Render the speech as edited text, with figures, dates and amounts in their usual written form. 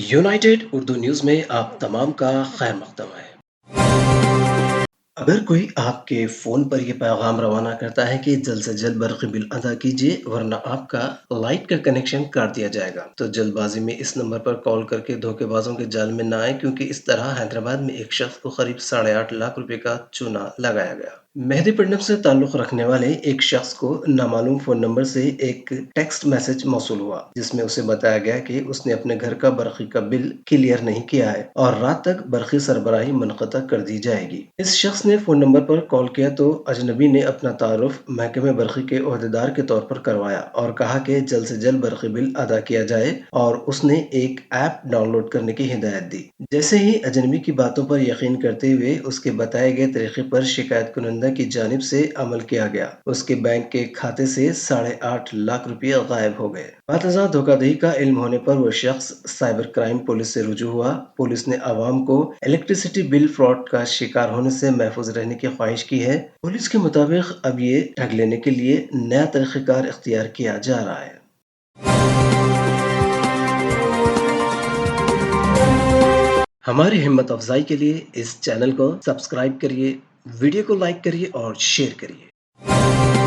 United Urdu news में आप तमाम का खैर मकदम है। अगर कोई आपके फ़ोन पर ये पैगाम रवाना करता है कि जल्द से जल्द बरक़ी बिल अदा कीजिए वरना आपका लाइट का कनेक्शन काट दिया जाएगा, तो जल्दबाजी में इस नंबर पर कॉल करके धोखेबाजों के जाल में ना आए, क्योंकि इस तरह हैदराबाद में एक शख्स को करीब 8.5 लाख रुपए का चूना लगाया गया। मेहदीपट्टनम से ताल्लुक़ रखने वाले एक शख्स को नामालूम फ़ोन नंबर से एक टेक्स्ट मैसेज मौसूल हुआ, जिसमें उसे बताया गया कि उसने अपने घर का बरक़ी का बिल क्लियर नहीं किया है और रात तक बरक़ी सरबराही मुनक़ता कर दी जाएगी। इस शख्स ने फ़ोन नंबर पर कॉल किया तो अजनबी ने अपना तारुफ महकमे बरक़ी के ओहदेदार के तौर पर करवाया और कहा कि जल्द से जल्द बरक़ी बिल अदा किया जाए, और उसने एक ऐप डाउनलोड करने की हिदायत दी। जैसे ही अजनबी की बातों पर यकीन करते हुए उसके बताए गए तरीके पर शिकायत कुनंदा की जानिब से अमल किया गया, उसके बैंक के खाते से 8.5 लाख रुपये गायब हो गए। बातज़ा धोखाधड़ी का इल्म होने पर वह शख्स साइबर क्राइम पुलिस से रुजू हुआ। पुलिस ने आवाम को इलेक्ट्रिसिटी बिल फ्रॉड का शिकार होने से महफूज रहने की ख्वाहिश की है। पुलिस के मुताबिक अब ये ठग लेने के लिए नया तरीक़ेकार इख्तियार किया जा रहा है। हमारी हिम्मत अफजाई के लिए इस चैनल को सब्सक्राइब करिए, वीडियो को लाइक करिए और शेयर करिए।